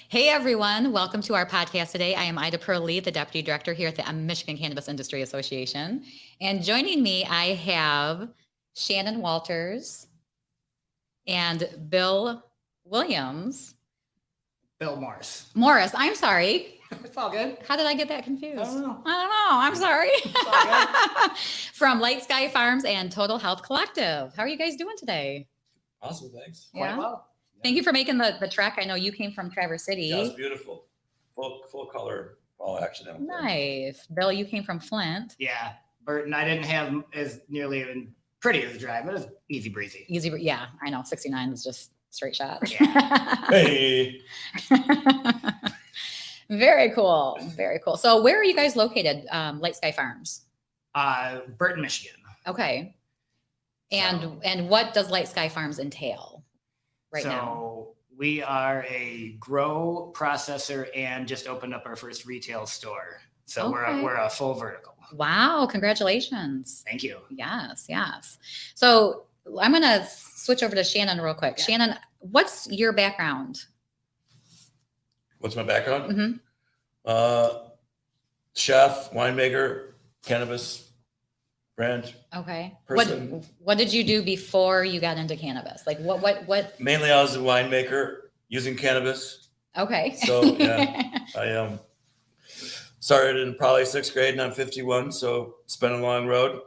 Hey everyone, welcome to our podcast today. I am Ida Perley, the Deputy Director here at the Michigan Cannabis Industry Association. And joining me, I have Shannon Walters and Bill Williams. Bill Morris. Morris, I'm sorry. It's all good. How did I get that confused? I don't know. I'm sorry. It's all good. From Light Sky Farms and Total Health Collective. How are you guys doing today? Awesome, thanks. Quite well. Thank you for making the trek. I know you came from Traverse City. Yeah, it's beautiful. Full color fall action out there. Nice. Bill, you came from Flint. Yeah. Burton, I didn't have as nearly even pretty as a drive, but it was easy breezy. Yeah, I know. 69 was just straight shot. Yeah. Hey, Very cool. Very cool. So where are you guys located? Light Sky Farms. Burton, Michigan. Okay. And what does Light Sky Farms entail right now? So we are a grow processor and just opened up our first retail store. So Okay. we're a full vertical. Wow, congratulations. Thank you. Yes. So I'm going to switch over to Shannon real quick. Yeah. Shannon, what's your background? what's my background? Mm-hmm. Chef, winemaker, cannabis brand. Okay. Person. What did you do before you got into cannabis? Like what? Mainly, I was a winemaker using cannabis. Okay. So yeah, I started in probably sixth grade, and I'm 51, so it's been a long road.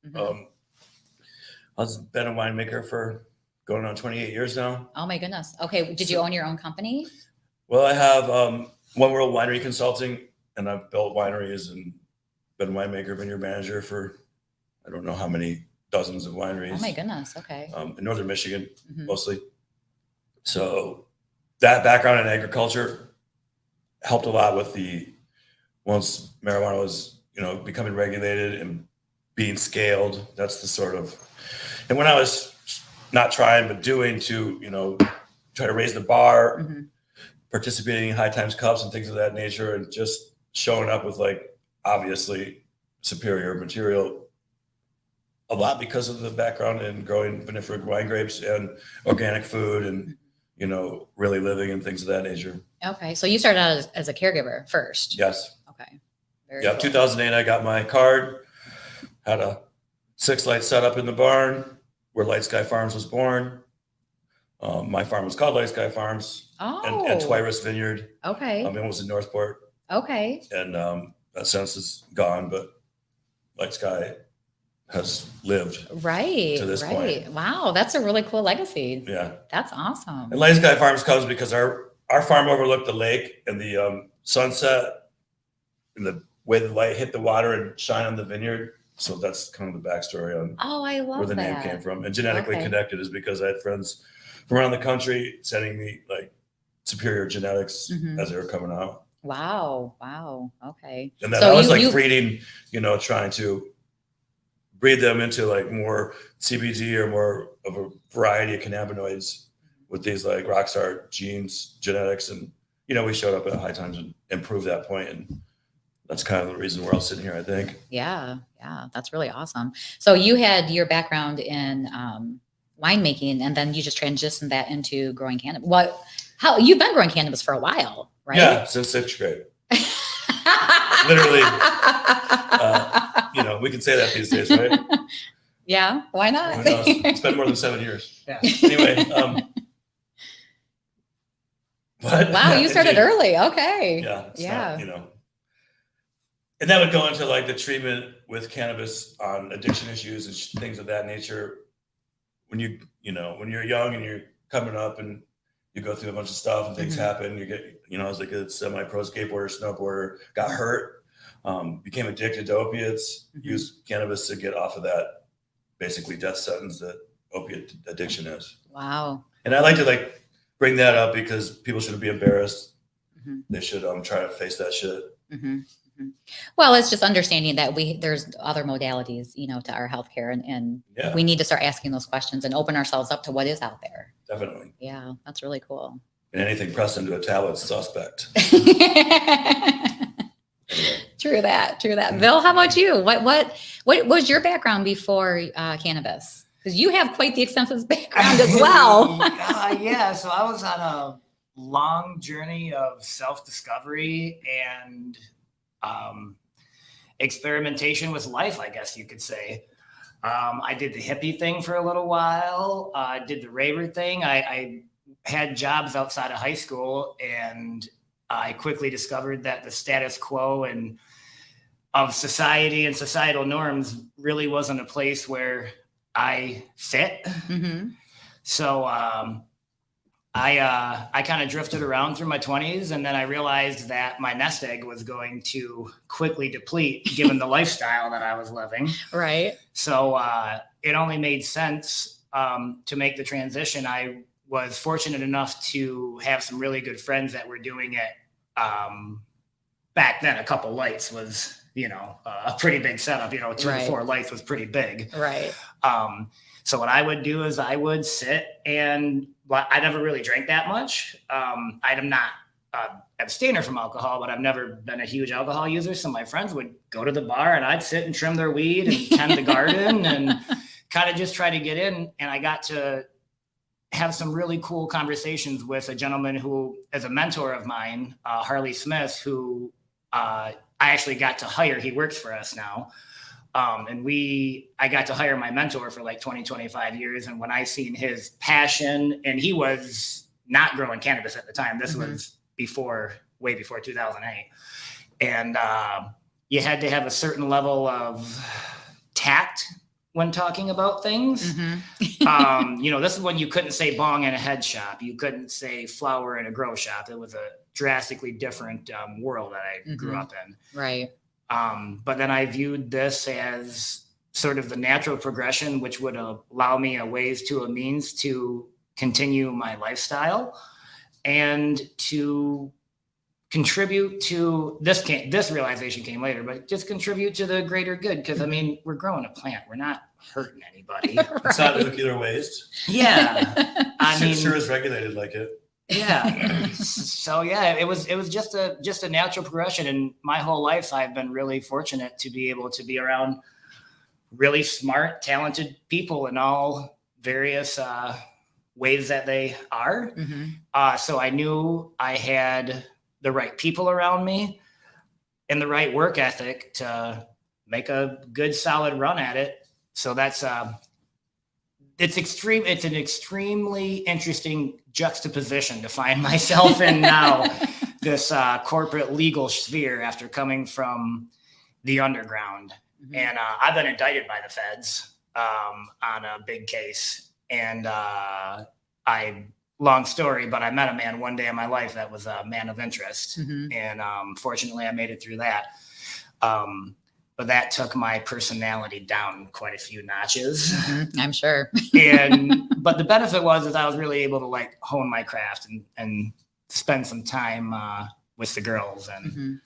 Mhm. I've been a winemaker for going on 28 years now. Oh my goodness. Okay. Did you own your own company? Well, I have One World Winery Consulting, and I've built wineries and been winemaker, vineyard manager for I don't know how many dozens of wineries. Oh my goodness. Okay. In northern Michigan, Mhm. mostly. So that background in agriculture helped a lot with once marijuana was, becoming regulated and being scaled. That's the sort of, and when I was not trying but doing to, try to raise the bar, Mhm. participating in high times cups and things of that nature, and just showing up with obviously superior material. A lot because of the background in growing vinifera wine grapes and organic food and, really living and things of that nature. Okay. So you started out as a caregiver first. Yes. Okay. Very Yeah. cool. 2008, I got my card, had a 6-light setup in the barn where Light Sky Farms was born. My farm was called Light Sky Farms Oh. and Twiris Vineyard. Okay. It was in Northport, Okay. and that sense is gone, but Light Sky has lived. Right. To this right. point. Wow. That's a really cool legacy. Yeah. That's awesome. And Light Sky Farms comes because our farm overlooked the lake and the sunset and the way the light hit the water and shine on the vineyard. So that's kind of the backstory on Oh, I love where the that. name came from. And genetically Okay. connected is because I had friends from around the country sending me superior genetics Mhm. as they were coming out. Wow. Okay. And then So I was you- breeding, trying to breed them into more CBD or more of a variety of cannabinoids with these rockstar genes, genetics. And, we showed up at High Times and improved that point. And that's kind of the reason we're all sitting here, I think. Yeah. That's really awesome. So you had your background in winemaking, and then you just transitioned that into growing cannabis. How you've been growing cannabis for a while, right? Yeah, since sixth grade. Literally. We can say that these days, right? Yeah. Why not? Who knows? It's been more than 7 years. Yeah. Anyway, but Wow, yeah, you started indeed. early. Okay. Yeah. It's Yeah. not, and that would go into the treatment with cannabis on addiction issues and things of that nature. When when you're young and you're coming up and you go through a bunch of stuff and things Mhm. happen, you get, I was like a semi-pro skateboarder, snowboarder, got hurt, became addicted to opiates, Mhm. used cannabis to get off of that basically death sentence that opiate addiction is. Wow. And I like to bring that up because people shouldn't be embarrassed. Mhm. They should try to face that shit. Mm-hmm. Well, it's just understanding that there's other modalities, to our healthcare, and Yeah, we need to start asking those questions and open ourselves up to what is out there. definitely. Yeah, that's really cool. And anything pressed into a tablet's suspect. True that. Bill, how about you? What was your background before cannabis? Because you have quite the extensive background as well. Yeah. So I was on long journey of self-discovery and experimentation with life, I guess you could say. I did the hippie thing for a little while. I did the raver thing. I had jobs outside of high school, and I quickly discovered that the status quo and of society and societal norms really wasn't a place where I fit. Mm-hmm. So I kind of drifted around through my 20s, and then I realized that my nest egg was going to quickly deplete given the lifestyle that I was living. Right. So it only made sense to make the transition. I was fortunate enough to have some really good friends that were doing it. Back then, a couple lights was, a pretty big setup. 2 to 4 lights was pretty big. Right. So what I would do is I would sit and I never really drank that much. I'm not abstainer from alcohol, but I've never been a huge alcohol user. So my friends would go to the bar and I'd sit and trim their weed and tend the garden and kind of just try to get in. And I got to have some really cool conversations with a gentleman who is a mentor of mine, Harley Smith, who I actually got to hire. He works for us now. I got to hire my mentor for like 20, 25 years. And when I seen his passion, and he was not growing cannabis at the time, this was way before 2008. And you had to have a certain level of tact when talking about things. This is when you couldn't say bong in a head shop. You couldn't say flower in a grow shop. It was a drastically different world that I grew up in. Right. But then I viewed this as sort of the natural progression, which would allow me a ways to a means to continue my lifestyle and to contribute to this realization came later, but just contribute to the greater good. Because we're growing a plant. We're not hurting anybody. It's not nuclear waste. Yeah. Sure is regulated like it. Yeah. So yeah, it was just a natural progression. And my whole life, I've been really fortunate to be able to be around really smart, talented people in all various ways that they are. So I knew I had the right people around me and the right work ethic to make a good solid run at it. So that's it's an extremely interesting juxtaposition to find myself in now, this corporate legal sphere after coming from the underground. And I've been indicted by the feds on a big case. And long story, but I met a man one day in my life that was a man of interest. And fortunately, I made it through that. But that took my personality down quite a few notches. I'm sure. But the benefit was I was really able to hone my craft and spend some time with the girls and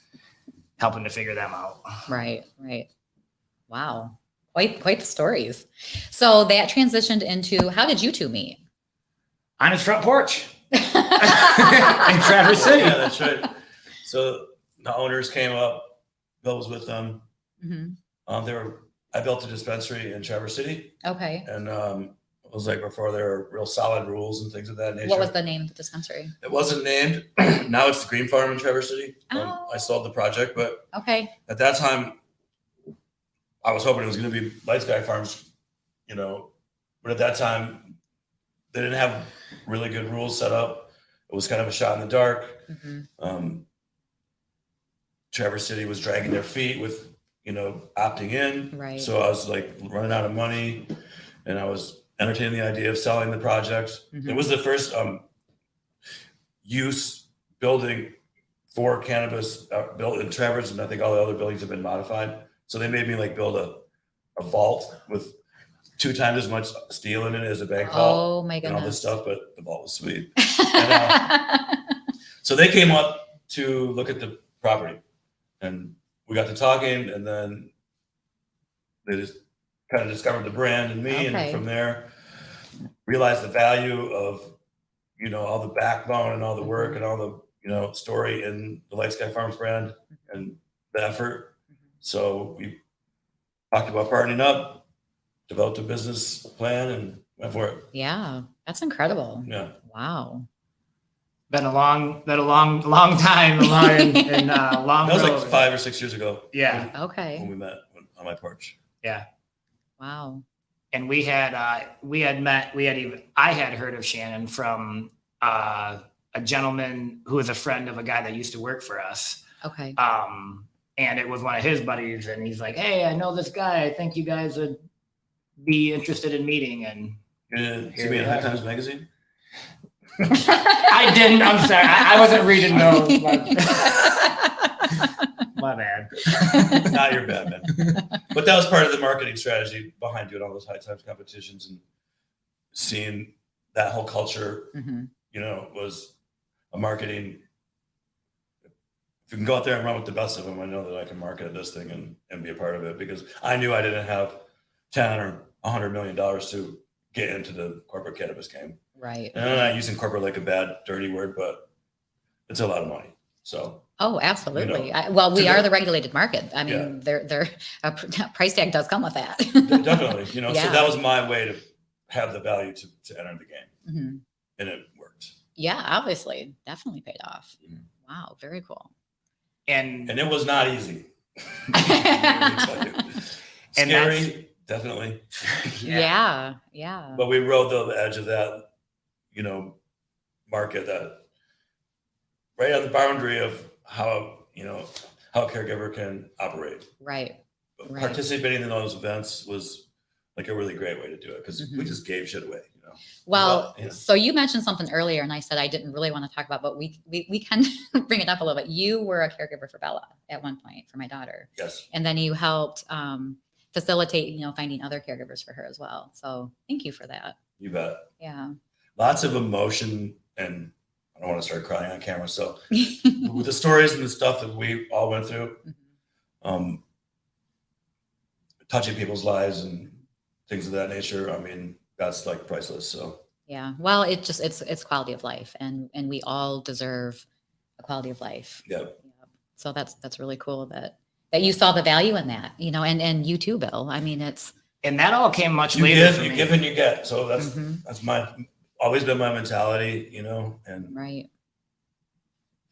helping to figure them out. Right. Wow. Quite the stories. So that transitioned into, how did you two meet? On his front porch in Traverse City. Yeah, that's right. So the owners came up. Bill was with them. I built a dispensary in Traverse City. Okay. And it was before there were real solid rules and things of that nature. What was the name of the dispensary? It wasn't named. Now it's the Green Farm in Traverse City. I sold the project, but at that time, I was hoping it was going to be Light Sky Farms, but at that time, they didn't have really good rules set up. It was kind of a shot in the dark. Traverse City was dragging their feet with, opting in. Right. So I was running out of money, and I was entertaining the idea of selling the project. It was the first use building for cannabis built in Traverse, and I think all the other buildings have been modified. So they made me build a vault with 2 times as much steel in it as a bank vault. Oh my goodness. And all this stuff, but the vault was sweet. So they came up to look at the property, and we got to talking, and then they just kind of discovered the brand and me. And from there realized the value of, all the backbone and all the work and all the, story in the Light Sky Farms brand and the effort. So we talked about partnering up, developed a business plan, and went for it. Yeah, that's incredible. Yeah. Wow. been a long time, long That was road. like 5 or 6 years ago. Yeah. When Okay. we met on my porch. Yeah. Wow. And I had heard of Shannon from a gentleman who was a friend of a guy that used to work for us. Okay. And it was one of his buddies, and he's like, "Hey, I know this guy. I think you guys would be interested in meeting." And See me in High Times magazine? I didn't. I'm sorry. I wasn't reading those. My bad. Not your bad, man. But that was part of the marketing strategy behind doing all those High Times competitions and seeing that whole culture, Mhm. Was a marketing. If you can go out there and run with the best of them, I know that I can market this thing and be a part of it, because I knew I didn't have 10 or $100 million to get into the corporate cannabis game. Right. And I'm not using corporate like a bad, dirty word, but it's a lot of money. So. Oh, absolutely. You Well, we to are the- the regulated market. I mean, a price tag does come with that. Definitely, so Yeah. that was my way to have the value to enter the game, Mhm. and it worked. Yeah, obviously, definitely paid off. Mhm. Wow, very cool. And And it was not easy. Let me tell you. And Scary, definitely. Yeah, yeah. But we rode the edge of that, market, that right on the boundary of how a caregiver can operate. Right. Right. Participating in those events was like a really great way to do it, because we Mhm. just gave shit away. Well, Yeah. so you mentioned something earlier, and I said I didn't really want to talk about, but we can bring it up a little bit. You were a caregiver for Bella at one point for my daughter, Yes. and then you helped facilitate, finding other caregivers for her as well. So thank you for that. You bet. Yeah. Lots of emotion, and I don't want to start crying on camera. So with the stories and the stuff that we all went through, touching people's lives and things of that nature, I mean, that's like priceless. So Yeah. Well, it's quality of life, and we all deserve a quality of life. yeah. So that's really cool that you saw the value in that, and you too, Bill. I mean, and that all came much You later. give, you give and you get. So that's Mhm. that's always been my mentality, and right.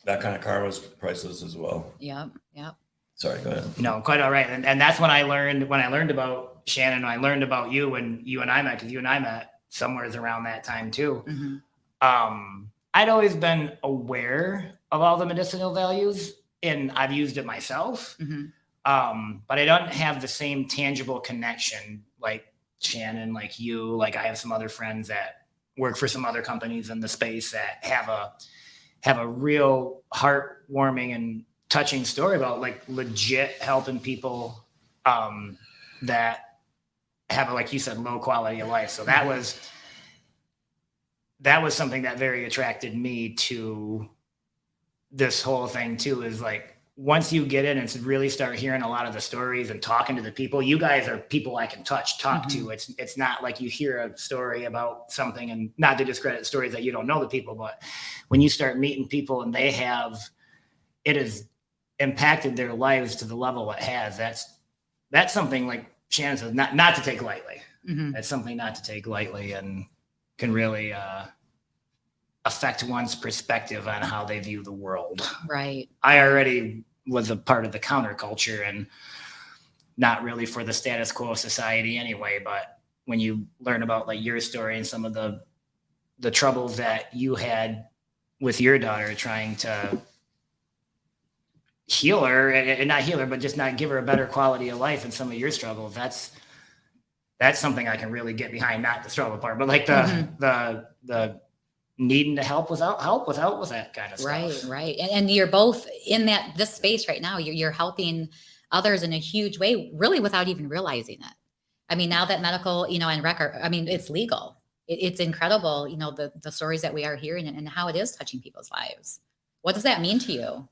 that kind of karma is priceless as well. Yep. Yep. Sorry, go ahead. No, quite all right. And that's when I learned about Shannon. I learned about you when you and I met, because you and I met somewhere around that time too. Mhm. I'd always been aware of all the medicinal values, and I've used it myself. Mhm. But I don't have the same tangible connection like Shannon, like you. Like I have some other friends that work for some other companies in the space that have a real heartwarming and touching story about like legit helping people that have, like you said, low quality of life. So that was something that very attracted me to this whole thing too, is like, once you get in and really start hearing a lot of the stories and talking to the people, you guys are people I can talk to. It's not like you hear a story about something, and not to discredit stories that you don't know the people, but when you start meeting people and it has impacted their lives to the level it has, that's something, like Shannon says, not to take lightly. Mhm. That's something not to take lightly, and can really affect one's perspective on how they view the world. Right. I already was a part of the counterculture, and not really for the status quo of society anyway. But when you learn about like your story and some of the troubles that you had with your daughter, trying to heal her, and not heal her, but just not give her a better quality of life, and some of your struggles, that's something I can really get behind. Not the struggle part, but like the needing to help without that kind of stuff. Right. And you're both in this space right now. You're helping others in a huge way, really without even realizing it. I mean, now that medical, and record, I mean, it's legal. It's incredible, the stories that we are hearing and how it is touching people's lives. What does that mean to you?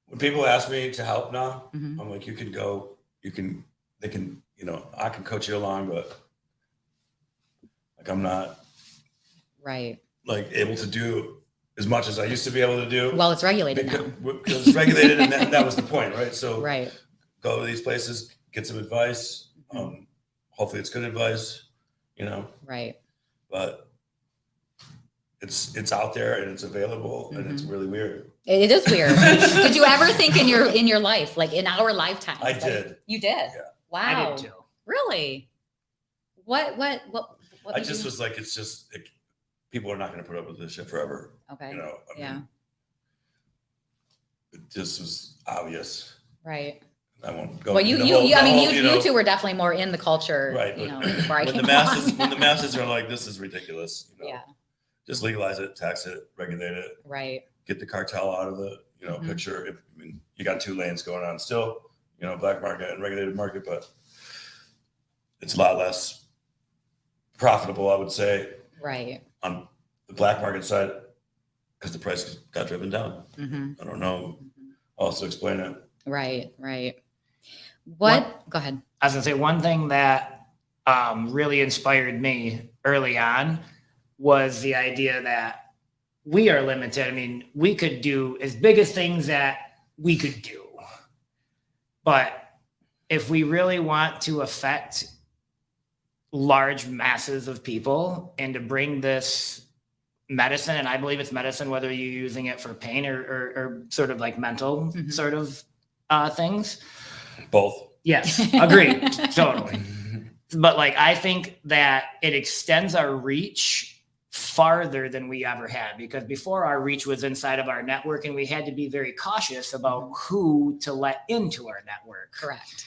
When people ask me to help now, Mhm. I'm like, you can go, they can, I can coach you along, but like, I'm not Right. like able to do as much as I used to be able to do. Well, it's regulated now. Because it's regulated, and that was the point, right? So Right. go to these places, get some advice. Mhm. Hopefully it's good advice, Right. but it's out there and it's available and it's really weird. It is weird. Did you ever think in your life, like in our lifetime? I did. You did? Yeah. Wow. I did too. Really? What I made just you- was like, it's just people are not going to put up with this shit forever. Okay. You know, I Yeah. mean, it just was obvious. Right. I won't go. Well, into the you whole- I mean, the whole, you two were definitely more in the culture, right? you But know, before I when came the masses, along. when the masses are like, this is ridiculous. You know, Yeah. just legalize it, tax it, regulate it, Right. get the cartel out of the picture. I mean, you got 2 lanes going on still, black market and regulated market, but it's a lot less profitable, I would say, Right. on the black market side because the price got driven down. Mm-hmm. I don't know how else to explain it. Right. Right. What? Go ahead. I was gonna say one thing that really inspired me early on was the idea that we are limited. I mean, we could do as big as things that we could do, but if we really want to affect large masses of people and to bring this medicine, and I believe it's medicine, whether you're using it for pain or sort of like mental sort of things. Both. Yes, agreed. Totally. But like, I think that it extends our reach farther than we ever had, because before our reach was inside of our network and we had to be very cautious about who to let into our network. Correct.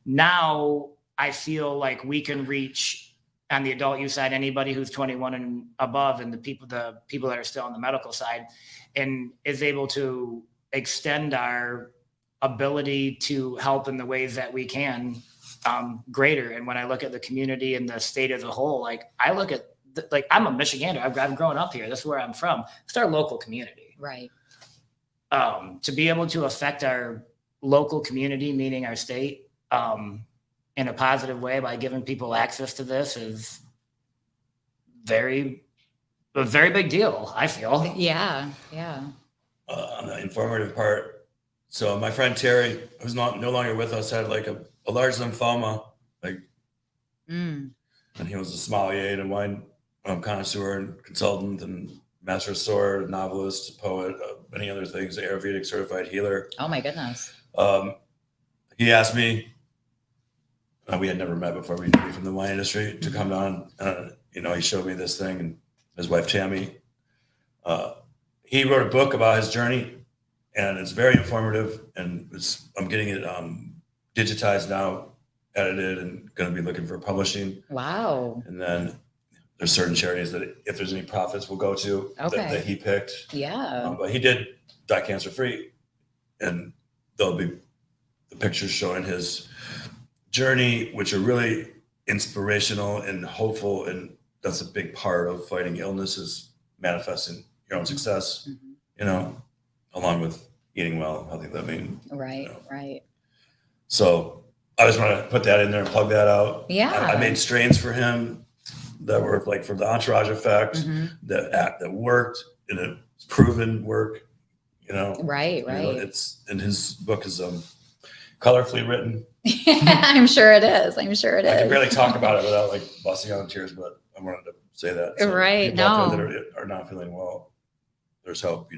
Now I feel like we can reach on the adult use side anybody who's 21 and above, and the people that are still on the medical side, and is able to extend our ability to help in the ways that we can greater. And when I look at the community and the state as a whole, like I look at like, I'm a Michigander. I've grown up here. This is where I'm from. It's our local community. Right. To be able to affect our local community, meaning our state, in a positive way by giving people access to this is a very big deal, I feel. Yeah. Yeah. On the informative part, so my friend Terry, who's no longer with us, had like a large lymphoma, like, and he was a sommelier and wine connoisseur and consultant and master of sword, novelist, poet, many other things, Ayurvedic certified healer. Oh my goodness. He asked me, we had never met before, we knew from the wine industry, to come down. He showed me this thing, and his wife Tammy. He wrote a book about his journey, and it's very informative. And I'm getting it digitized now, edited, and going to be looking for publishing. Wow. And then there's certain charities that, if there's any profits, we'll go to that he picked. Yeah. But he did die cancer free, and there'll be the pictures showing his journey, which are really inspirational and hopeful. And that's a big part of fighting illness, is manifesting your own success, along with eating well, healthy living. Right. Right. So I just want to put that in there and plug that out. Yeah. I made strains for him that were like for the entourage effect, that worked, and it's proven work, Right. Right. And his book is colorfully written. I'm sure it is. I can barely talk about it without like busting out in tears, but I wanted to say that. So right. people out No. there that are not feeling well, there's hope,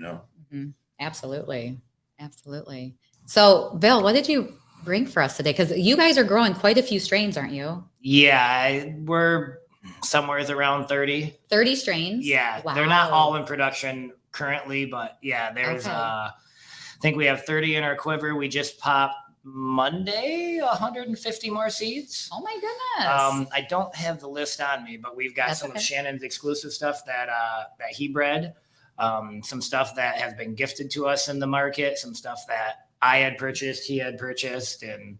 Absolutely. Absolutely. So Bill, what did you bring for us today? Because you guys are growing quite a few strains, aren't you? Yeah, we're somewhere around 30. 30 strains? Yeah, Wow. They're not all in production currently, but yeah, there's, Okay. I think we have 30 in our quiver. We just popped Monday 150 more seeds. Oh my goodness. I don't have the list on me, but we've got That's some okay. of Shannon's exclusive stuff that he bred, some stuff that has been gifted to us in the market, some stuff that I had purchased, he had purchased, and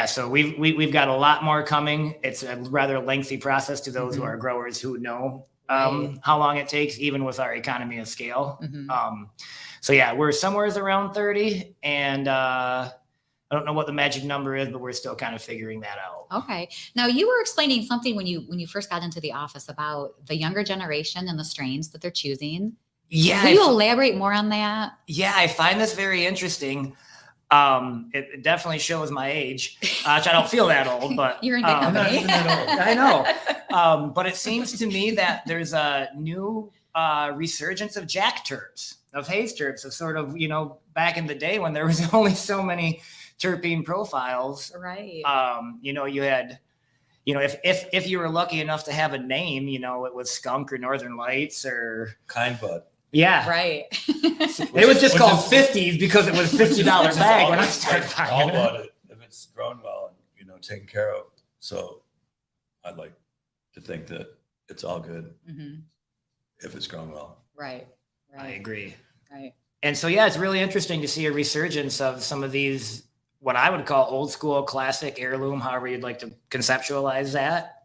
so we've got a lot more coming. It's a rather lengthy process to those who are growers who know how long it takes, even with our economy of scale. So yeah, we're somewhere around 30, and I don't know what the magic number is, but we're still kind of figuring that out. Okay. Now you were explaining something when you first got into the office about the younger generation and the strains that they're choosing. Yeah. Can you elaborate more on that? Yeah, I find this very interesting. It definitely shows my age, which I don't feel that old, but You're in good I'm not company. even that old. I know. But it seems to me that there's a new resurgence of jack terps, of haze terps, of sort of, back in the day when there was only so many terpene profiles. Right. You had, if you were lucky enough to have a name, it was skunk or Northern Lights or Kind bud. yeah. Right. It was just called 50s because it was $50 Which is bag when I always, started like, buying all it. bud if it's grown well and taken care of. So I'd like to think that it's all good if it's grown well. Right. I agree. Right. And so, yeah, it's really interesting to see a resurgence of some of these, what I would call old school, classic, heirloom, however you'd like to conceptualize that,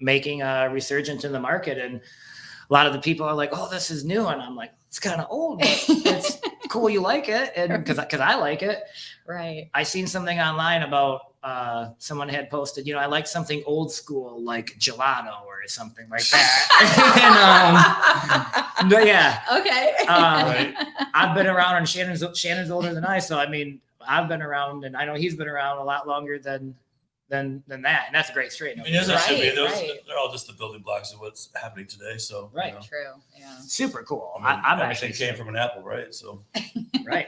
making a resurgence in the market. And a lot of the people are like, oh, this is new. And I'm like, it's kind of old, but it's cool you like it. And because I like it. Right. I seen something online about someone had posted, I like something old school like gelato or something like that. And, but yeah. Okay. Right. I've been around, and Shannon's older than I, so I mean, I've been around, and I know he's been around a lot longer than that, and that's a great straight. I mean, as it should be. Right. They're all just the building blocks of what's happening today. So Right. True. Yeah. Super cool. I mean, I'm everything actually came from an apple, right? So right.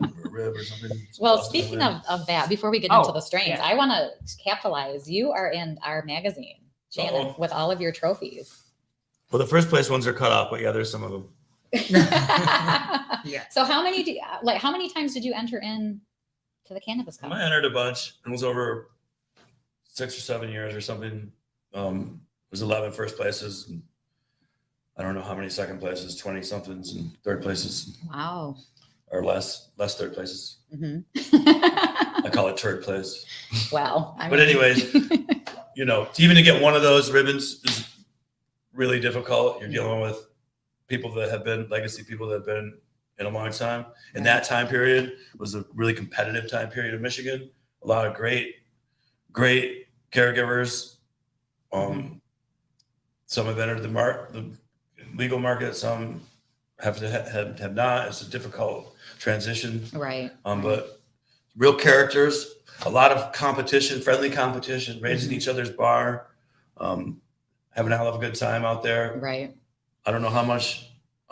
or a rib or something. Well, speaking of that, before we get into the strains, yeah. I want to capitalize. You are in our magazine, Shannon, with all of your trophies. Well, the first place ones are cut off, but yeah, there's some of them. Yeah. So how many times did you enter in to the Cannabis Cup? I entered a bunch. It was over 6 or 7 years or something. It was 11 first places. And I don't know how many second places, 20 somethings, and third places, Wow. or less third places. Mm-hmm. I call it third place. Well, But anyways, even to get one of those ribbons is really difficult. You're dealing with people that have been legacy people that have been in a long time. And that time period was a really competitive time period of Michigan. A lot of great caregivers. Some have entered the legal market. Some have not. It's a difficult transition. right. But real characters, a lot of competition, friendly competition, raising each other's bar, having a hell of a good time out there. Right. I don't know how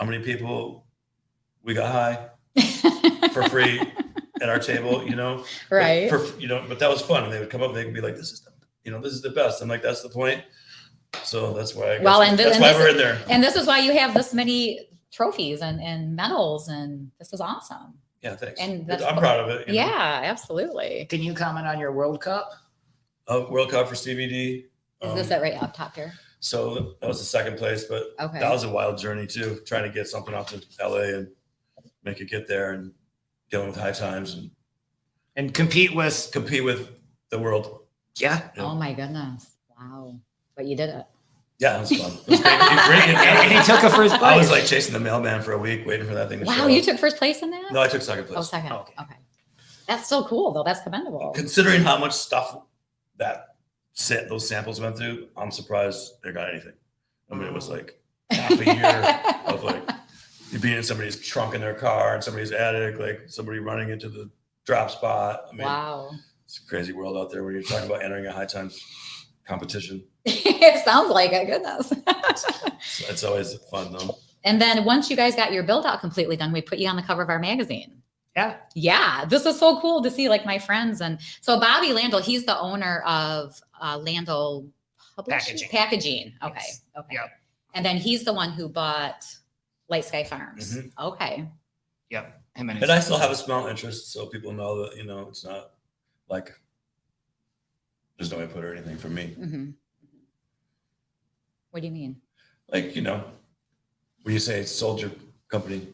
many people we got high for free at our table, Right. But that was fun. And they would come up and they'd be like, this is the best. I'm like, that's the point. So that's why that's why we're in there. And this is why you have this many trophies and medals, and this is awesome. Yeah, thanks. And I'm proud of it. Yeah, absolutely. Can you comment on your World Cup? World Cup for CBD. Is this it right up top here? So that was the second place, but Okay. that was a wild journey too, trying to get something out to LA and make it get there, and dealing with high times And compete with the world. Yeah. Oh my goodness. Wow. But you did it. Yeah, it was fun. It was great. Drinking. And he took a first place. I was like chasing the mailman for a week, waiting for that thing to show Wow, up. you took first place in that? No, I took second place. Oh, second. Oh, okay. Okay. That's still cool though. That's commendable. Considering how much stuff those samples went through, I'm surprised they got anything. I mean, it was like half a year of like being in somebody's trunk in their car, in somebody's attic, like somebody running into the drop spot. I mean, Wow. it's a crazy world out there when you're talking about entering a high times competition. It sounds like it. Goodness. So it's always fun though. And then once you guys got your build out completely done, we put you on the cover of our magazine. Yeah. Yeah. This is so cool to see, like, my friends. And so Bobby Landel, he's the owner of Landel Packaging. Okay. Yes. Okay. Yep. And then he's the one who bought Light Sky Farms. Okay. Yep. Him and And I still have a small interest, so people know that, it's not like there's no input or anything from me. Mm-hmm. What do you mean? Like, when you say sold your company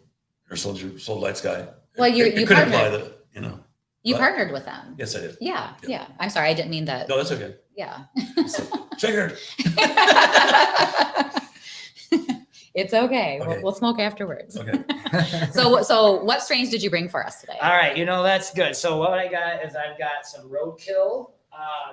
or sold Light Sky, Well, you could imply partnered. that, You What? partnered with them. Yes, I did. Yeah. Yeah. Yeah. I'm sorry. I didn't mean that. No, that's okay. Yeah. Triggered. It's okay. Okay. We'll smoke afterwards. Okay. So what strains did you bring for us today? All right, that's good. So what I got is I've got some Roadkill,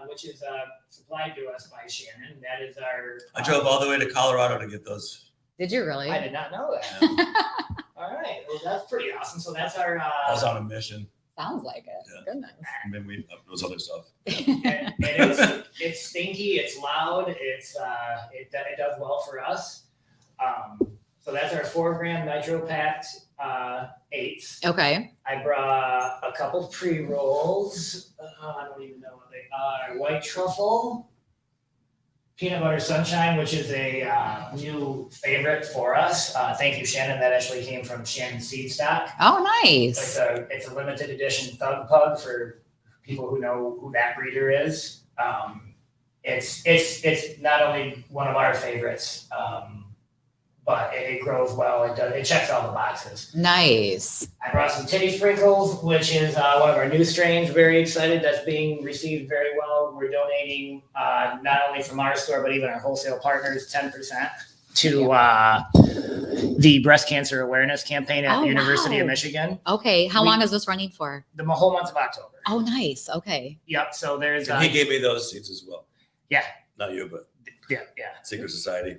which is supplied to us by Shannon. That is our. I drove all the way to Colorado to get those. Did you really? I did not know that. All right, well that's pretty awesome. So that's our. I was on a mission. Sounds like it. Yeah. Goodness. And then we those other stuff. It's stinky. It's loud. It does well for us. So that's our 4-gram nitro packed 8s. Okay. I brought a couple pre-rolls. I don't even know what they are. White truffle, peanut butter sunshine, which is a new favorite for us. Thank you, Shannon. That actually came from Shannon's seed stock. Oh, nice. It's a limited edition Thug Pug for people who know who that breeder is. It's not only one of our favorites, but it grows well. It checks all the boxes. Nice. I brought some titty sprinkles, which is one of our new strains. Very excited. That's being received very well. We're donating not only from our store, but even our wholesale partners, 10% to the breast cancer awareness campaign at the University of Michigan. Okay. How long is this running for? The whole month of October. Oh, nice. Okay. Yep. So there's. And he gave me those seeds as well. Yeah. Not you, but Yeah. Secret Society.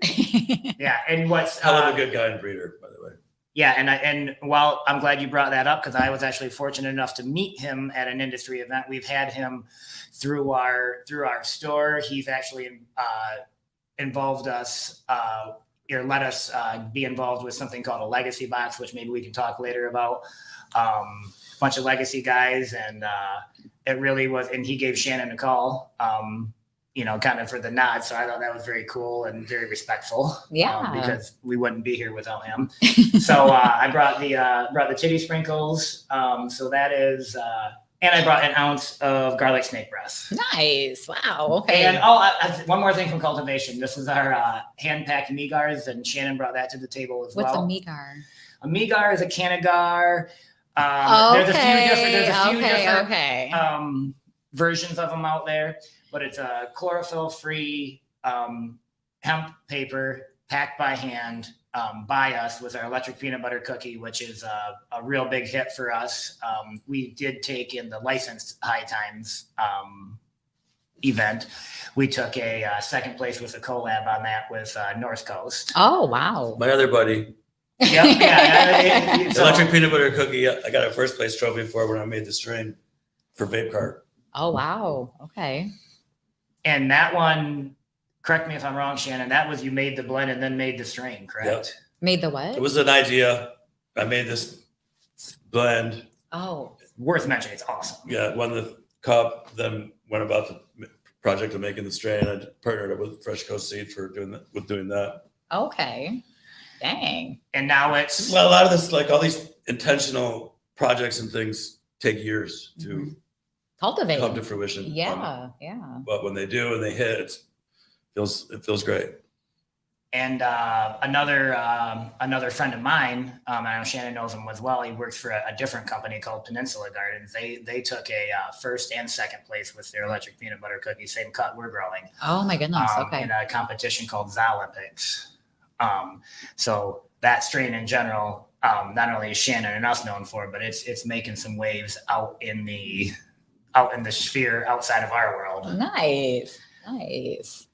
Yeah. And what's Hell of a good guy and breeder, by the way. Yeah, and while I'm glad you brought that up, because I was actually fortunate enough to meet him at an industry event. We've had him through our store. He's actually involved us or let us be involved with something called a legacy box, which maybe we can talk later about. A bunch of legacy guys, and it really was. And he gave Shannon a call. Kind of for the nod. So I thought that was very cool and very respectful. Yeah. Because we wouldn't be here without him. So I brought the titty sprinkles. So that is, and I brought an ounce of garlic snake breast. Nice. Wow. Okay. And one more thing from cultivation. This is our hand-packed megars, and Shannon brought that to the table as What's well. a megar? A megar is a cannagar. There's a few different versions of them out there. But it's a chlorophyll-free hemp paper packed by hand by us with our electric peanut butter cookie, which is a real big hit for us. We did take in the licensed High Times event. We took a second place with a collab on that with North Coast. Oh, wow. My other buddy. Yep, yeah. Electric peanut butter cookie. I got a first place trophy for when I made the strain for Vape Cart. Oh, wow. Okay. And that one, correct me if I'm wrong, Shannon, that was you made the blend and then made the strain, correct? Yep. Made the what? It was an idea. I made this blend. Oh. Worth mentioning, it's awesome. Yeah, won the cup, then went about the project of making the strain. I partnered up with Fresh Coast Seed for doing that. Okay. Dang. And now it's... Well, a lot of this, like all these intentional projects and things take years to cultivate, come to fruition. Yeah. But when they do and they hit, it feels great. And another friend of mine, I know Shannon knows him as well. He works for a different company called Peninsula Gardens. They took a first and second place with their electric peanut butter cookie, same cut we're growing. Oh my goodness. Okay. In a competition called Zolympics. So that strain in general, not only is Shannon and us known for, but it's making some waves out in the sphere outside of our world. Nice.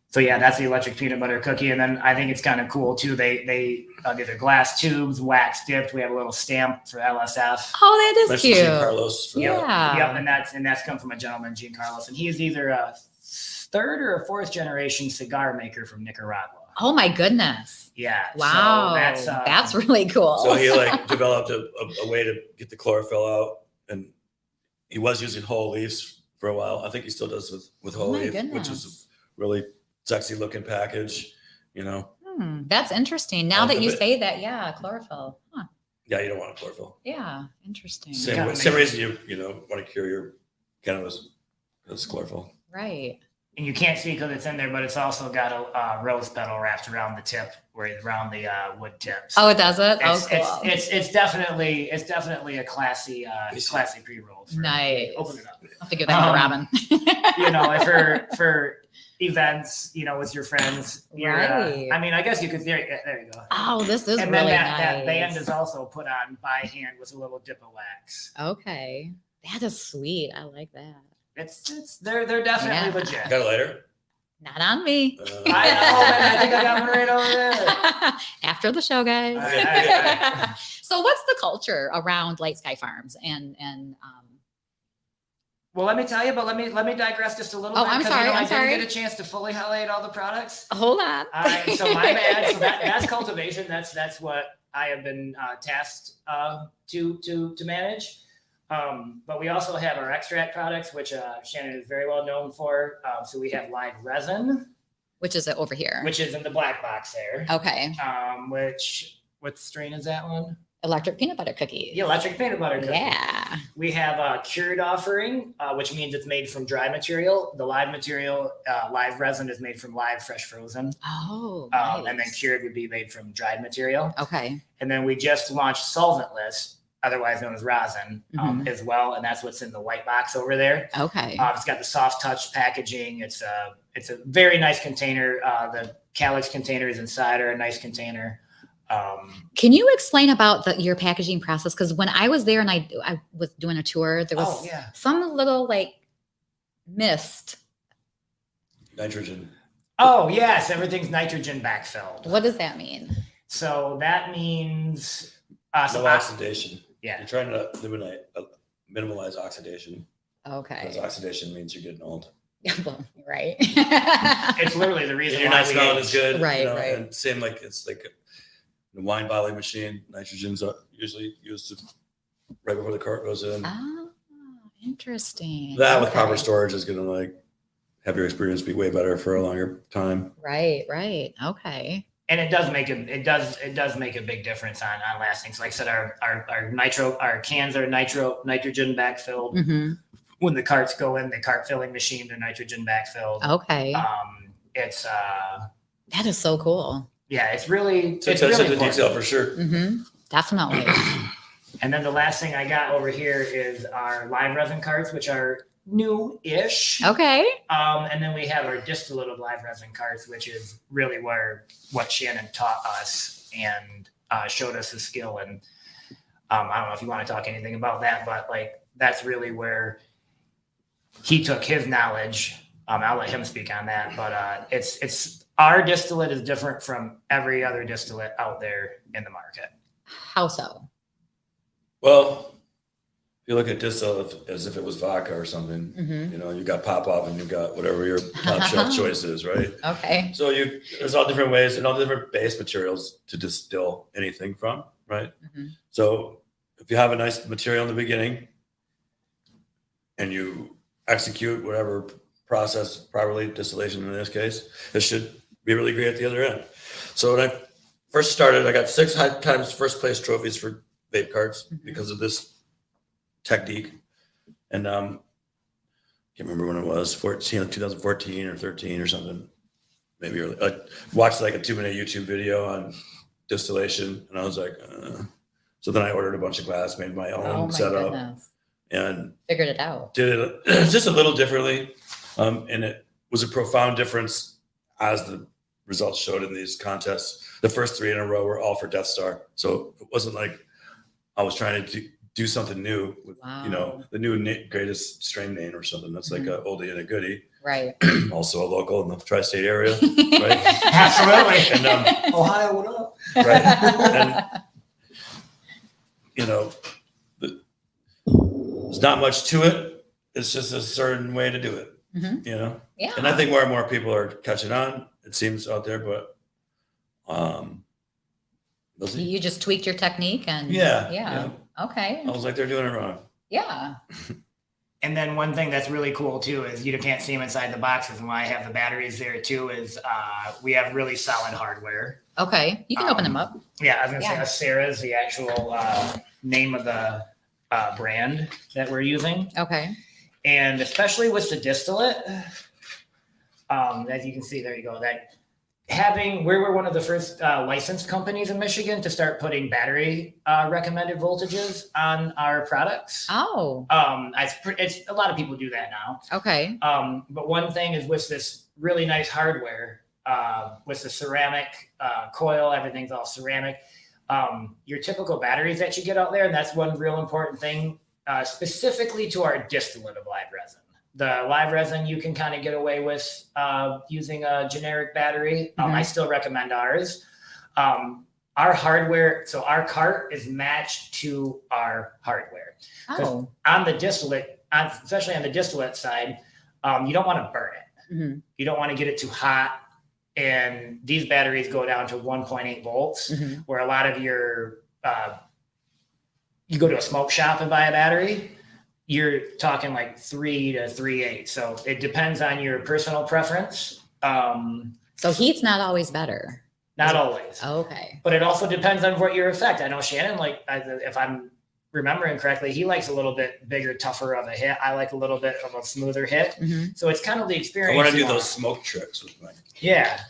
So yeah, that's the electric peanut butter cookie. And then I think it's kind of cool too. They they're glass tubes, wax dipped. We have a little stamp for LSF. Oh, that is cute. Gene Carlos. Yeah. Yep. And that's come from a gentleman, Gene Carlos. And he is either a third or a fourth generation cigar maker from Nicaragua. Oh my goodness. Yeah. Wow. So that's really cool. So he developed a way to get the chlorophyll out, and he was using whole leaves for a while. I think he still does with whole leaf, which is a really sexy looking package, That's interesting. Now that you say that, yeah, chlorophyll. Huh. Yeah, you don't want a chlorophyll. Yeah, interesting. Same reason you want to cure your cannabis. That's chlorophyll. Right. And you can't see because it's in there, but it's also got a rose petal wrapped around the tip, around the wood tips. Oh, it does it? Cool. It's definitely a classy pre-roll. Nice. Open it up. I'll have to give that to Robin. For events, with your friends. Right. I guess you could. There you go. Oh, this is and really then nice. that band is also put on by hand with a little dip of wax. Okay, that is sweet. I like that. They're definitely legit. Got a lighter? Not on me. I know, man. I think I got one right over there. After the show, guys. All right. So what's the culture around Light Sky Farms and Well, let me tell you, but let me digress just a little Oh, bit. I'm 'cause, sorry, I I'm sorry. didn't get a chance to fully highlight all the products. Hold on. So my bad. So that's cultivation. That's what I have been tasked to manage. But we also have our extract products, which Shannon is very well known for. So we have live resin, Which is it over here? which is in the black box there. Okay. What strain is that one? Electric peanut butter cookies. The electric peanut butter cookie. Yeah. We have a cured offering, which means it's made from dry material. The live material, live resin, is made from live fresh frozen. Oh, And then nice. cured would be made from dried material. Okay. And then we just launched solventless, otherwise known as rosin, as well. And that's what's in the white box over there. Okay. It's got the soft touch packaging. It's a very nice container. The Calyx container is inside, or a nice container. Can you explain about your packaging process? Because when I was there and I was doing a tour, there was some little like mist. Nitrogen. Oh yes, everything's nitrogen backfilled. What does that mean? So that means No oxidation. Yeah. You're trying to minimize oxidation. Okay. Because oxidation means you're getting old. Well, right. It's literally the reason You're why not smelling as good. Right, right. And same like it's like the wine bottling machine. Nitrogen's usually used right before the cart goes in. Oh, interesting. That with proper storage is going to like have your experience be way better for a longer time. Right. Okay. And it does make a big difference on lasting. So like I said, our cans are nitrogen backfilled. Mm-hmm. When the carts go in, the cart filling machine, they're nitrogen backfilled. Okay. It's That is so cool. yeah, it's really So attention really to detail for sure. Mm-hmm. Definitely. And then the last thing I got over here is our live resin carts, which are new-ish. Okay. And then we have our distillate of live resin carts, which is really what Shannon taught us and showed us the skill. And I don't know if you want to talk anything about that, but like that's really where he took his knowledge. I'll let him speak on that, but it's our distillate is different from every other distillate out there in the market. How so? Well, if you look at distillate as if it was vodka or something, Mm-hmm. you got pop off and you got whatever your top shelf choice is, right? Okay. So there's all different ways and all different base materials to distill anything from, right? Mm-hmm. So if you have a nice material in the beginning and you execute whatever process properly, distillation in this case, it should be really great at the other end. So when I first started, I got 6 times first place trophies for vape carts because of this technique. And can't remember when it was, 2014 or 13 or something. Maybe early. I watched like a 2-minute YouTube video on distillation and I was like, so then I ordered a bunch of glass, made my own setup. Goodness. And Figured it out. did it just a little differently. And it was a profound difference as the results showed in these contests. The first 3 in a row were all for Death Star. So it wasn't like I was trying to do something new with, the new greatest strain name or something. That's like a oldie and a goodie. Right. Also a local in the tri-state area, right? Absolutely. And Ohio, what up? right. And there's not much to it. It's just a certain way to do it. Mm-hmm. Yeah. And I think more and more people are catching on, it seems, out there, but You just tweaked your technique and yeah. Okay. I was like, they're doing it wrong. Yeah. And then one thing that's really cool too is you can't see them inside the boxes, and why I have the batteries there too is we have really solid hardware. Okay. You can open them up. Yeah, I was gonna say Acera is the actual name of the brand that we're using. Okay. And especially with the distillate, as you can see, there you go. We were one of the first licensed companies in Michigan to start putting battery recommended voltages on our products. Oh. It's a lot of people do that now. Okay. But one thing is with this really nice hardware, with the ceramic coil, everything's all ceramic. Your typical batteries that you get out there, and that's one real important thing, specifically to our distillate of live resin. The live resin you can kind of get away with using a generic battery. I still recommend ours. Our hardware, so our cart is matched to our hardware. Oh. On the distillate, especially on the distillate side, you don't want to burn it. Mm-hmm. You don't want to get it too hot. And these batteries go down to 1.8 volts, Mm-hmm. where a lot of your, you go to a smoke shop and buy a battery, you're talking like 3 to 3.8. So it depends on your personal preference. So heat's not always better. Not always. Okay. But it also depends on what your effect. I know Shannon, like, if I'm remembering correctly, he likes a little bit bigger, tougher of a hit. I like a little bit of a smoother hit. Mm-hmm. So it's kind of the experience. I want to you do want. those smoke tricks with my. Yeah.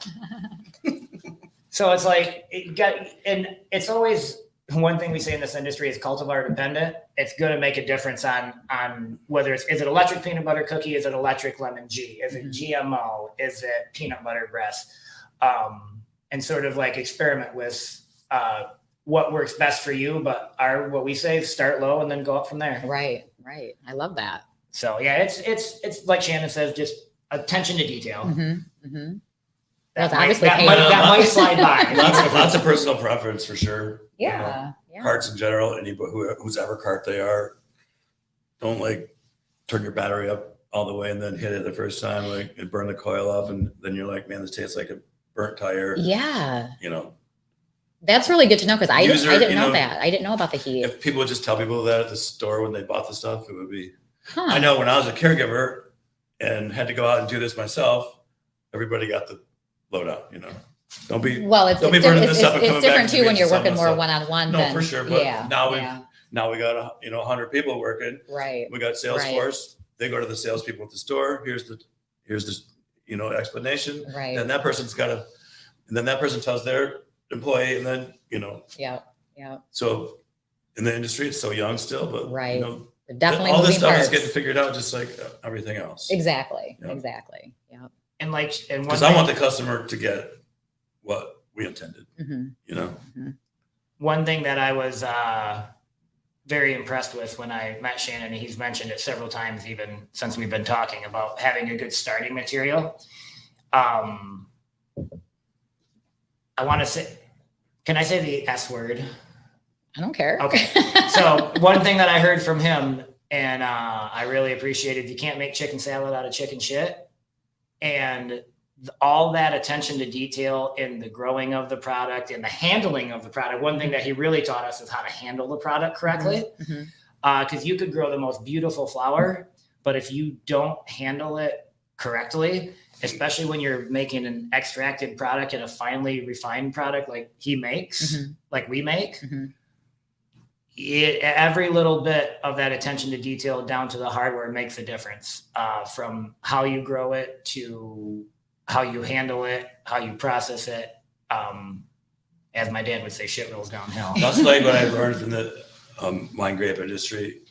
So it's like, and it's always one thing we say in this industry is cultivar dependent. It's going to make a difference on whether is it electric peanut butter cookie? Is it electric lemon G? Is it GMO? Is it peanut butter breast? And sort of like experiment with what works best for you. But what we say is start low and then go up from there. Right. Right. I love that. So yeah, it's like Shannon says, just attention to detail. Mm-hmm. Mm-hmm. That That's might, obviously that paid might, off. that might slide by. Lots of personal preference for sure. You know, Yeah. Yeah. carts in general, anybody whose ever cart they are, don't like turn your battery up all the way and then hit it the first time, like and burn the coil up, and then you're like, man, this tastes like a burnt tire. Yeah. You know, That's really good to know because I User, didn't you know know, that. I didn't know about the heat. if people would just tell people that at the store when they bought the stuff, it would be. Huh. I know when I was a caregiver and had to go out and do this myself, everybody got the lowdown. You know, don't be. Well, it's Don't be burning it's, this up and it's coming back different to too me when for you're some working of more stuff. one-on-one. No, than, for sure. But yeah. now we got 100 people working. Right. We got Salesforce. They go to the salespeople at the store. Here's the explanation. Right. And that person's got to, and then that person tells their employee, and then Yeah. Yeah. So in the industry, it's so young still, but Right. Definitely Definitely all this moving stuff parts. is getting figured out, just like everything else. Exactly. Yeah. Exactly. Yeah. And one Because I want the customer to get what we intended. Mm-hmm. You know. Mm-hmm. One thing that I was very impressed with when I met Shannon, and he's mentioned it several times even since we've been talking about having a good starting material. I want to say, can I say the S word? I don't care. Okay. So one thing that I heard from him, and I really appreciated, you can't make chicken salad out of chicken shit. And all that attention to detail in the growing of the product and the handling of the product. One thing that he really taught us is how to handle the product correctly. Mm-hmm. Because you could grow the most beautiful flower, but if you don't handle it correctly, especially when you're making an extracted product and a finely refined product like he makes, Mhm. like we make, Mm-hmm. every little bit of that attention to detail down to the hardware makes a difference, from how you grow it to how you handle it, how you process it. As my dad would say, shit rolls downhill. That's like what I learned from the wine grape industry.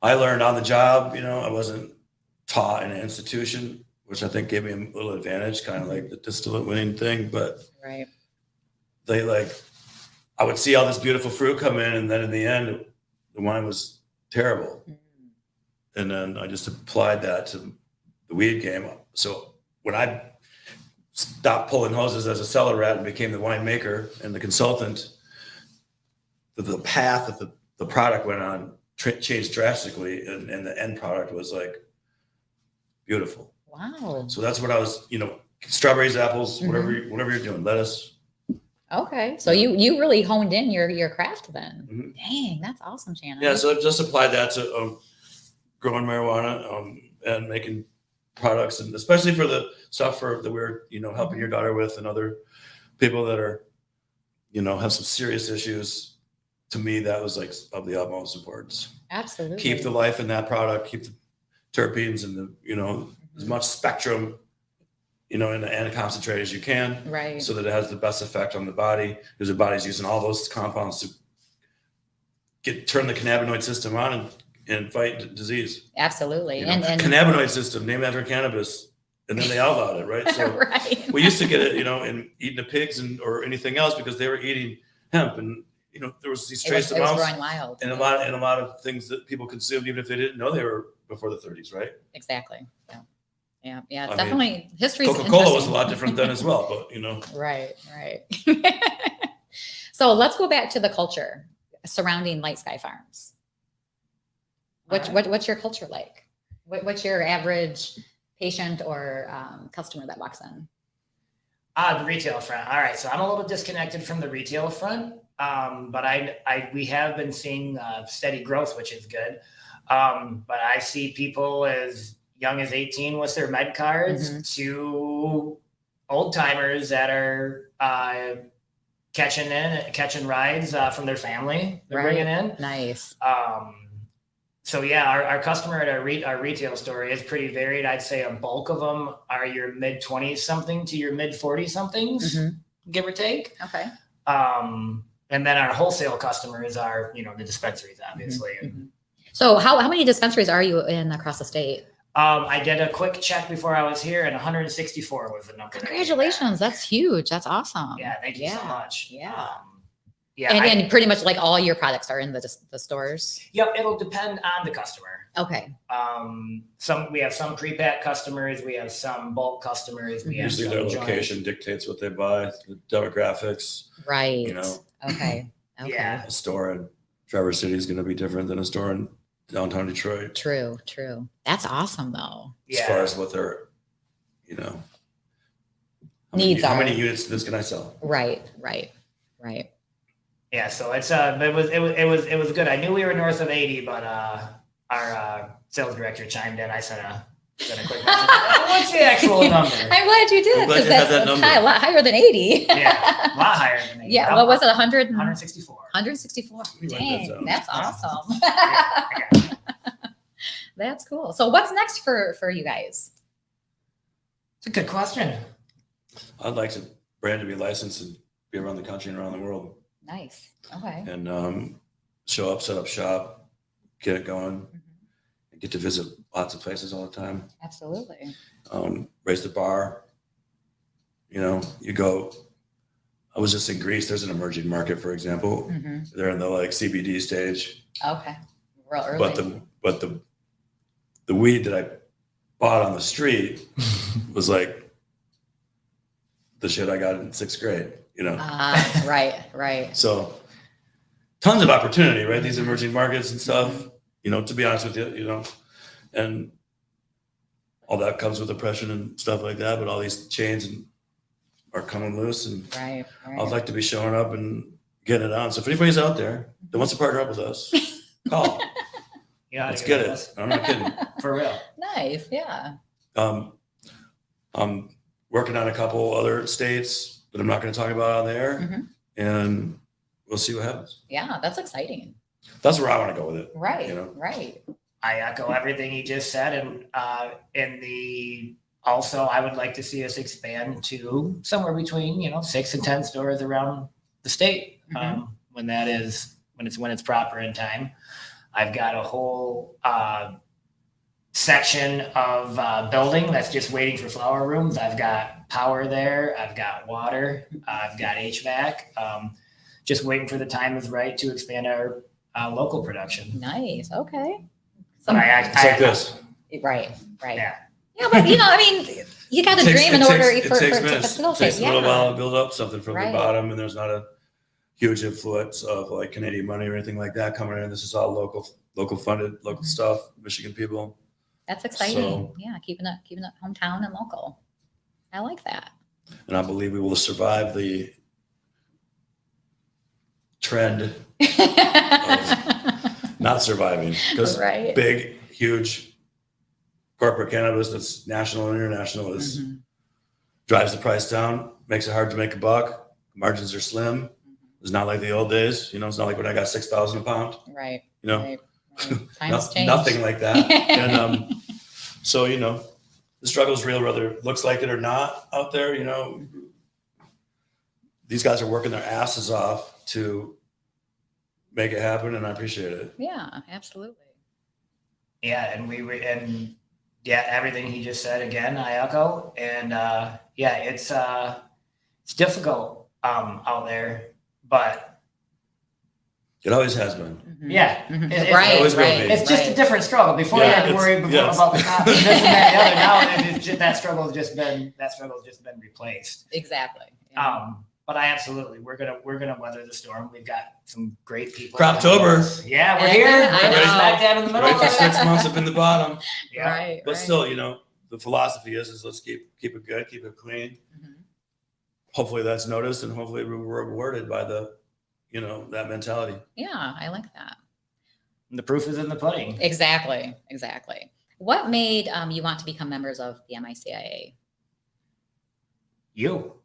I learned on the job. I wasn't taught in an institution, which I think gave me a little advantage, kind of like the distillate winning thing. But Right. I would see all this beautiful fruit come in, and then in the end, the wine was terrible. And then I just applied that to the weed game. So when I stopped pulling hoses as a cellar rat and became the winemaker and the consultant, the path that the product went on changed drastically, and the end product was like beautiful. Wow. So that's what I was, strawberries, apples, whatever you're doing, lettuce. Okay. So you really honed in your craft then. Mhm. Dang, that's awesome, Shannon. Yeah, so I just applied that to growing marijuana and making products, and especially for the stuff that we're helping your daughter with, and other people that are have some serious issues. To me, that was like of the utmost importance. Absolutely. Keep the life in that product, keep the terpenes and the as much spectrum and concentrate as you can, Right. so that it has the best effect on the body, because the body's using all those compounds to turn the cannabinoid system on and fight disease. Absolutely. And cannabinoid system named after cannabis, and then they outlawed it, right? So right. we used to get it, in eating the pigs or anything else, because they were eating hemp, and there was these trace It was amounts growing wild. and a lot of things that people consumed, even if they didn't know they were before the 30s, right? Exactly. Yeah. Yeah. Yeah. It's I mean, definitely history. Coca-Cola was a lot different then as well, but Right. Right. So let's go back to the culture surrounding Light Sky Farms. What's your culture like? What's your average patient or customer that walks in? The retail front. All right. So I'm a little disconnected from the retail front. But we have been seeing steady growth, which is good. But I see people as young as 18 with their med cards to old timers that are catching rides from their family. They're bringing in. Nice. So yeah, our customer at our retail store is pretty varied. I'd say a bulk of them are your mid 20s something to your mid 40 somethings, give or take. Okay. And then our wholesale customers are, the dispensaries, obviously. So how many dispensaries are you in across the state? I did a quick check before I was here, and 164 was the number. Congratulations. That's huge. That's awesome. Yeah. Thank you so much. Yeah. Yeah. And pretty much like all your products are in the stores. Yep. It'll depend on the customer. Okay. We have some pre-pack customers. We have some bulk customers. We have Usually some their joint. location dictates what they buy, the demographics. Right. Okay. Okay. Yeah. A store in Traverse City is going to be different than a store in downtown Detroit. True. That's awesome though. As far as what their, Needs how are. many units this can I sell? Right. Yeah. So it's it was good. I knew we were north of 80, but our sales director chimed in. I sent a quick message. What's the actual number? I'm glad you did I'm glad because you had that's that number. high, a lot higher than 80. Yeah, a lot higher than 80. Yeah. What was it? 100? 164. 164. Let me write that Dang, down. that's awesome. Yeah, I got it. That's cool. So what's next for you guys? It's a good question. I'd like the brand to be licensed and be around the country and around the world Nice. Okay. and show up, set up shop, get it going, and get to visit lots of places all the time. Absolutely. Raise the bar. You go. I was just in Greece. There's an emerging market, for example. They're in the CBD stage. Okay. Real early. But the weed that I bought on the street was like the shit I got in 6th grade. Right. So tons of opportunity, right? These emerging markets and stuff. To be honest with you, and all that comes with oppression and stuff like that. But all these chains are coming loose, and Right. I'd like to be showing up and getting it on. So if anybody's out there that wants to partner up with us, call. Let's get it. I'm not kidding. For real. Nice. Yeah. I'm working on a couple other states that I'm not going to talk about on there, and we'll see what happens. Yeah. That's exciting. That's where I want to go with it. Right. Right. I echo everything he just said, and also I would like to see us expand to somewhere between 6 and 10 stores around the state when it's proper in time. I've got a whole section of building that's just waiting for flower rooms. I've got power there. I've got water. I've got HVAC. Just waiting for the time is right to expand our local production. Nice. Okay. But It's like this. Right. Yeah. Yeah, but you got to dream in order It for takes to minutes. It facilitate. takes a little while to build up something from Right. the bottom, and there's not a huge influence of Canadian money or anything like that coming in. This is all local funded, local stuff, Michigan people. That's exciting. So- Yeah, keeping it hometown and local. I like that. And I believe we will survive the trend not surviving because Right. big, huge corporate cannabis that's national and international drives the price down, makes it hard to make a buck. Margins are slim. It's not like the old days. It's not like when I got 6,000 a pound. Right. Right. Times change. Nothing like that. And so the struggle is real, whether it looks like it or not out there. These guys are working their asses off to make it happen, and I appreciate it. Yeah, absolutely. Yeah, and everything he just said again, I echo. And it's difficult out there, but It always has been. yeah, Right. always will be. it's just a different struggle. Before you had to worry about the cops and this and that and the other. Now that struggle has just been replaced. Exactly. Yeah. But we're gonna weather the storm. We've got some great people. Croptober. Yeah, we're here. I We're know. smack dab in the middle Right of for it. 6 months up in the bottom. Yeah. Right. But still, the philosophy is let's keep it good, keep it clean. Mhm. Hopefully that's noticed, and hopefully we're rewarded by that mentality. Yeah, I like that. And the proof is in the pudding. Exactly. What made you want to become members of the MiCIA? You.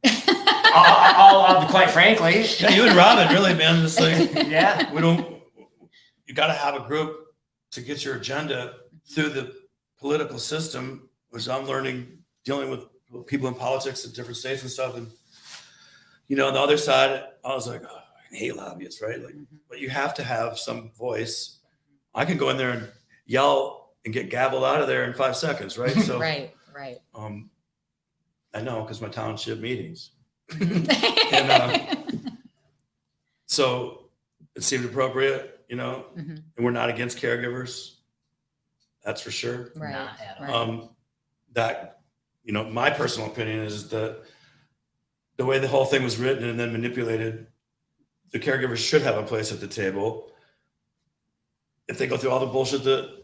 all, quite frankly. Yeah, you and Robin, really, man. This thing, Yeah. you got to have a group to get your agenda through the political system, which I'm learning dealing with people in politics in different states and stuff. And, on the other side, I was like, oh, I hate lobbyists, right? Like, but you have to have some voice. I can go in there and yell and get gavelled out of there in 5 seconds, right? So, Right. I know, because my township meetings. Mhm. So it seemed appropriate, Mhm. and we're not against caregivers. That's for sure. Right. Not at all. Right. That, my personal opinion is that the way the whole thing was written and then manipulated, the caregivers should have a place at the table. If they go through all the bullshit that,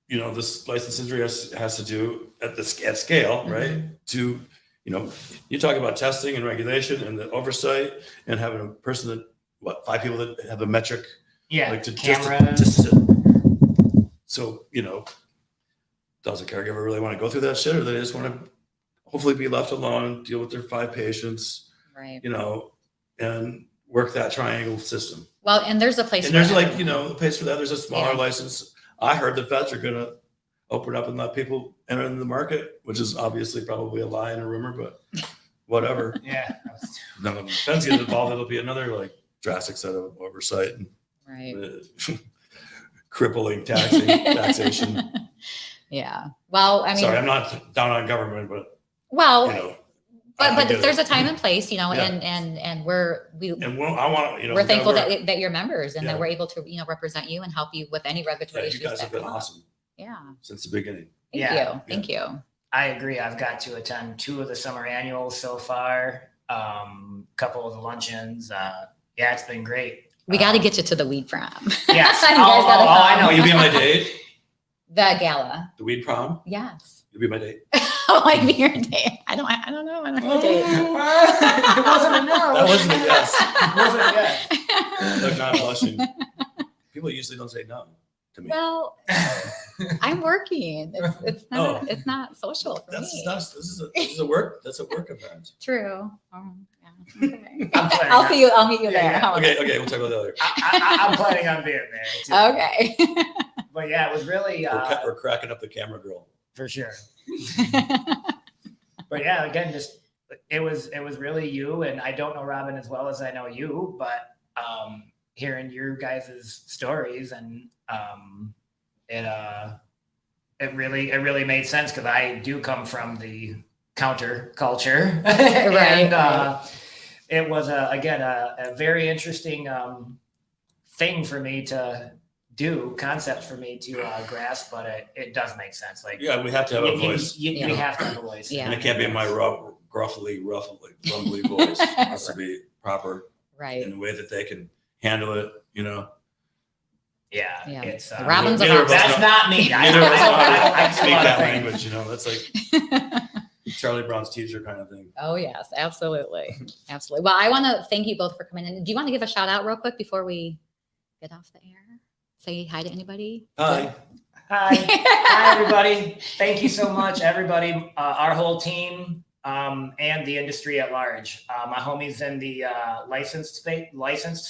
this licensed injury has to do at scale, right? To, you talk about testing and regulation and the oversight and having a person that, 5 people that have a metric. Yeah. Like Cameras. So, does a caregiver really want to go through that shit, or they just want to hopefully be left alone, deal with their 5 patients, Right. and work that triangle system. Well, and there's a place. And there's for a everyone. place for that. There's a smaller Yeah. license. I heard the feds are going to open up and let people enter in the market, which is obviously probably a lie and a rumor, but whatever. Yeah. None of the feds get involved. It'll be another drastic set of oversight and Right. crippling taxation. Yeah. Well, I mean, Sorry, I'm not down on government, but well, I but get there's it. a time and place, Yeah. and we're I want we're thankful gotta work. that you're members and Yeah. that we're able to represent you and help you with any regulatory Yeah, issues. you guys that have been come up. awesome Yeah. since the beginning. Thank you. I agree. I've got to attend 2 of the summer annuals so far. Couple of the luncheons. Yeah, it's been great. We got to get you to the weed prom. Yes. You guys gotta come. I know. Will you be my date? The gala. The weed prom? Yes. You'll be my date. I might be your date. I don't know. I don't have a date. It wasn't a no. That wasn't a yes. It wasn't a yes. Look, not blushing. People usually don't say no to me. Well, I'm working. It's not social for That's me. not. This is a work. That's a work event. True. Yeah. Okay. I'm planning I'll on- see you. I'll meet you Yeah, there. yeah. How about Okay. We'll talk about the other. I'm planning on being there. Too. Okay. But yeah, it was really We're cracking up the camera girl. for sure. But yeah, again, just it was really you, and I don't know Robin as well as I know you, but hearing your guys' stories and it really made sense because I do come from the counter culture, and it was a very interesting thing for me to do, concept for me to grasp, but it does make sense. Like, Yeah, we have to have a voice, you have to have a voice. Yeah. and it can't be my grumbly voice. It has to be proper Right. in a way that they can handle it. Yeah, Yeah. it's Robin's neither of us that's know- not me. Neither of us know how I to speak that language. That's like Charlie Brown's teacher kind of thing. Oh yes, absolutely. Absolutely. Well, I want to thank you both for coming in. Do you want to give a shout out real quick before we get off the air? Say hi to anybody. Hi. Hi, everybody. Thank you so much, everybody, our whole team, and the industry at large. My homies in the licensed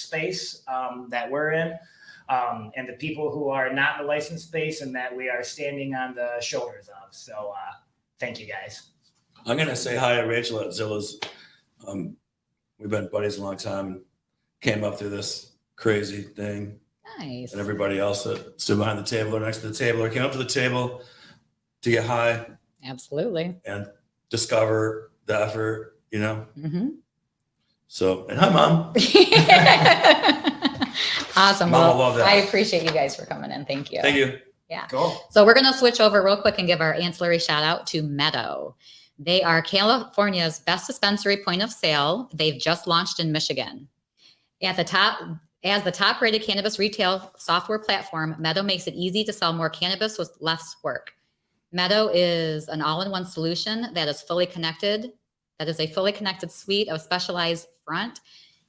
space that we're in, and the people who are not in the licensed space and that we are standing on the shoulders of. So thank you, guys. I'm gonna say hi to Rachel at Zilla's. We've been buddies a long time and came up through this crazy thing. Nice. And everybody else that stood behind the table or next to the table or came up to the table to get high Absolutely. and discover the effort, Mm-hmm. So, and hi, Mom. Awesome. Mom will Well, love that. I appreciate you guys for coming in. Thank you. Thank you. Cool. So we're going to switch over real quick and give our ancillary shout out to Meadow. They are California's best dispensary point of sale. They've just launched in Michigan. At the top, as the top-rated cannabis retail software platform, Meadow makes it easy to sell more cannabis with less work. Meadow is an all-in-one solution that is fully connected. That is a fully connected suite of specialized front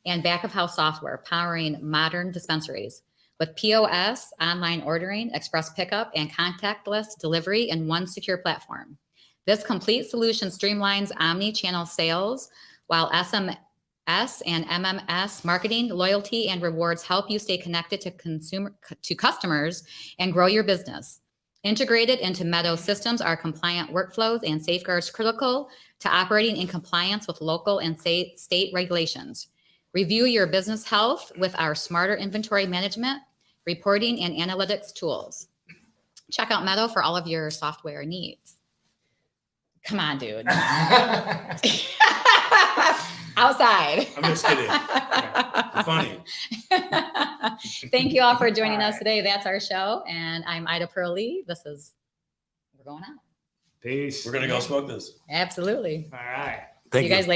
and back-of-house software powering modern dispensaries with POS, online ordering, express pickup, and contactless delivery in one secure platform. This complete solution streamlines omni-channel sales, while SMS and MMS marketing, loyalty, and rewards help you stay connected to customers and grow your business. Integrated into Meadow systems are compliant workflows and safeguards critical to operating in compliance with local and state regulations. Review your business health with our smarter inventory management, reporting, and analytics tools. Check out Meadow for all of your software needs. Come on, dude. Outside. I'm just kidding. You're funny. Thank you all for joining us today. That's our show. And I'm Ida Pearl-Lee. We're going out. Peace. We're going to go smoke this. Absolutely. All right. Thank See you guys later.